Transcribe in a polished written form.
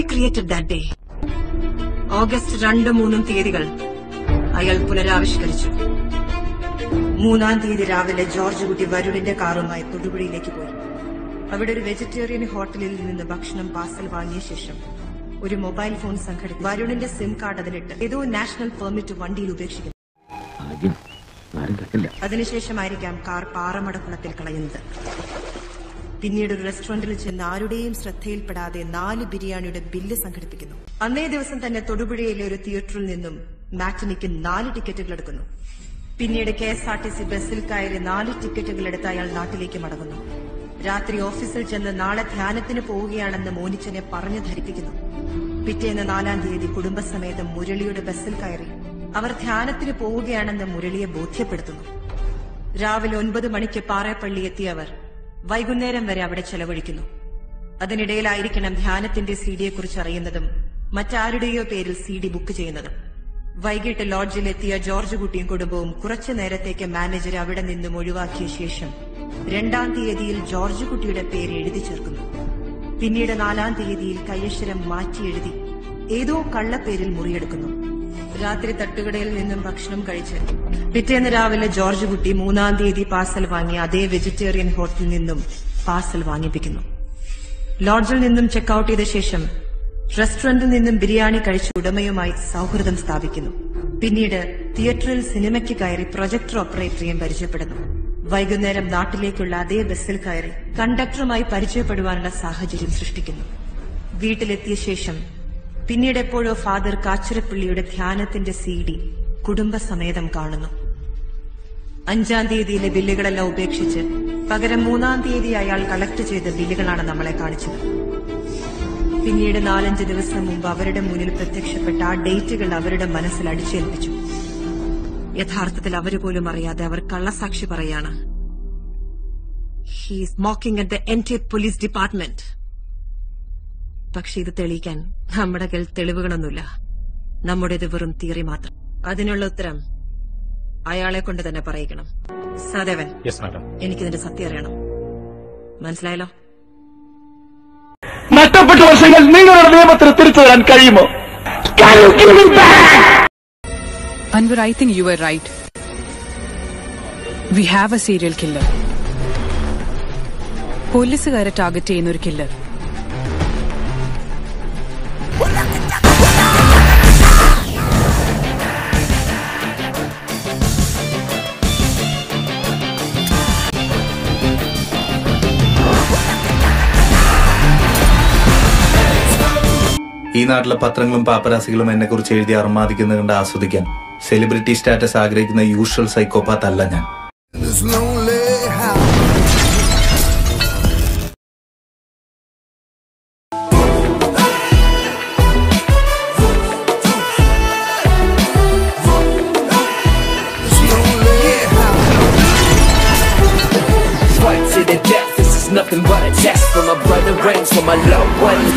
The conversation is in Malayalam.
recreated that day. ഓഗസ്റ്റ് 2-3 തീയതികൾ അയാൾ പുനരാവിഷ്കരിച്ചു. 3-ാം തീയതി രാവിലെ ജോർജ് കുട്ടി വരുണിന്റെ കാറുമായി തൊടുപുഴയിലേക്ക് പോയി. അവിടെ ഒരു വെജിറ്റേറിയൻ ഹോട്ടലിൽ നിന്ന് ഭക്ഷണം പാർസൽ വാങ്ങിയ ശേഷം ഒരു മൊബൈൽ ഫോൺ സംഘടിപ്പിച്ചു. വരുണിന്റെ സിം കാർഡ് അതിലിട്ട് ഏതോ നാഷണൽ പെർമിറ്റ് വണ്ടിയിൽ ഉപേക്ഷിക്കുന്നു. അതിനുശേഷമായിരിക്കാം കാർ പാറമടക്കുളത്തിൽ കളയുന്നത്. പിന്നീട് ഒരു റെസ്റ്റോറന്റിൽ ചെന്ന് ആരുടെയും ശ്രദ്ധയിൽപ്പെടാതെ 4 ബിരിയാണിയുടെ ബില്ല് സംഘടിപ്പിക്കുന്നു. അന്നേ ദിവസം തന്നെ തൊടുപുഴയിലെ ഒരു തിയേറ്ററിൽ നിന്നും മാറ്റിനിക്ക് 4 ടിക്കറ്റുകൾ എടുക്കുന്നു. പിന്നീട് KSRTC ബസ്സിൽ കയറി 4 ടിക്കറ്റുകൾ എടുത്ത് അയാൾ നാട്ടിലേക്ക് മടങ്ങുന്നു. രാത്രി ഓഫീസിൽ ചെന്ന് നാളെ ധ്യാനത്തിന് പോവുകയാണെന്ന് മോനിച്ചനെ പറഞ്ഞു ധരിപ്പിക്കുന്നു. പിറ്റേന്ന് 4-ാം തീയതി കുടുംബസമേതം മുരളിയുടെ ബസ്സിൽ കയറി അവർ ധ്യാനത്തിന് പോവുകയാണെന്ന് മുരളിയെ ബോധ്യപ്പെടുത്തുന്നു. രാവിലെ 9 മണിക്ക് പാറേപ്പള്ളി എത്തിയവർ വൈകുന്നേരം വരെ അവിടെ ചെലവഴിക്കുന്നു. അതിനിടയിലായിരിക്കണം ധ്യാനത്തിന്റെ സിഡിയെക്കുറിച്ച് അറിയുന്നതും മറ്റാരുടെയോ പേരിൽ CD ബുക്ക് ചെയ്യുന്നതും. വൈകിട്ട് ലോഡ്ജിലെത്തിയ ജോർജ് കുട്ടിയും കുടുംബവും കുറച്ചു നേരത്തേക്ക് മാനേജർ അവിടെ നിന്നും ഒഴിവാക്കിയ ശേഷം 2-ാം തീയതിയിൽ ജോർജ് കുട്ടിയുടെ പേര് എഴുതി ചേർക്കുന്നു. പിന്നീട് 4-ാം തീയതിയിൽ കയ്യക്ഷരം മാറ്റി എഴുതി ഏതോ കള്ളപ്പേരിൽ മുറിയെടുക്കുന്നു. രാത്രി തട്ടുകടയിൽ നിന്നും ഭക്ഷണം കഴിച്ച് പിറ്റേന്ന് രാവിലെ ജോർജ് കുട്ടി 3-ാം തീയതി പാർസൽ വാങ്ങിയ അതേ വെജിറ്റേറിയൻ ഹോട്ടലിൽ നിന്നും പാർസൽ വാങ്ങിപ്പിക്കുന്നു. ലോഡ്ജിൽ നിന്നും ചെക്ക്ഔട്ട് ചെയ്ത ശേഷം റെസ്റ്റോറന്റിൽ നിന്നും ബിരിയാണി കഴിച്ച് ഉടമയുമായി സൌഹൃദം സ്ഥാപിക്കുന്നു. പിന്നീട് തിയേറ്ററിൽ സിനിമയ്ക്ക് കയറി പ്രൊജക്ടർ ഓപ്പറേറ്ററെയും പരിചയപ്പെടുന്നു. വൈകുന്നേരം നാട്ടിലേക്കുള്ള അതേ ബസ്സിൽ കയറി കണ്ടക്ടറുമായി പരിചയപ്പെടുവാനുള്ള സാഹചര്യം സൃഷ്ടിക്കുന്നു. വീട്ടിലെത്തിയ ശേഷം പിന്നീട് എപ്പോഴോ ഫാദർ കാച്ചിരപ്പള്ളിയുടെ ധ്യാനത്തിന്റെ CD കുടുംബസമേതം കാണുന്നു. 5-ാം തീയതിയിലെ ബില്ലുകളെല്ലാം ഉപേക്ഷിച്ച് പകരം 3-ാം തീയതി അയാൾ കളക്ട് ചെയ്ത ബില്ലുകളാണ് നമ്മളെ കാണിച്ചത്. പിന്നീട് 4-5 ദിവസം മുമ്പ് അവരുടെ മുന്നിൽ പ്രത്യക്ഷപ്പെട്ട ആ ഡേറ്റുകൾ അവരുടെ മനസ്സിൽ അടിച്ചേൽപ്പിച്ചു. യഥാർത്ഥത്തിൽ അവരുപോലും അറിയാതെ അവർ കള്ളസാക്ഷി പറയാണ്. He's mocking at the entire police department. പക്ഷെ ഇത് തെളിയിക്കാൻ നമ്മുടെ കയ്യിൽ തെളിവുകളൊന്നുമില്ല. നമ്മുടേത് വെറും തിയറി മാത്രം. അതിനുള്ള ഉത്തരം അയാളെ കൊണ്ട് തന്നെ പറയിക്കണം. സദേവൻ, എനിക്കിതിന്റെ സത്യം അറിയണം. മനസ്സിലായല്ലോ? നഷ്ടപ്പെട്ട വർഷങ്ങൾ നിങ്ങളുടെ നിയമത്തിന് തിരിച്ചു തരാൻ കഴിയുമോ? Anwar, I think you were right. We have a serial killer. പോലീസുകാരെ ടാർഗറ്റ് ചെയ്യുന്ന ഒരു കില്ലർ. ഈ നാട്ടിലെ പത്രങ്ങളും പാപ്പരാസികളും എന്നെ കുറിച്ച് എഴുതി അർമാദിക്കുന്നത് കണ്ട് ആസ്വദിക്കാൻ സെലിബ്രിറ്റി സ്റ്റാറ്റസ് ആഗ്രഹിക്കുന്ന യൂഷ്വൽ സൈക്കോപാത്ത് അല്ല ഞാൻ. Nothing but a test for my brother and for my loved ones.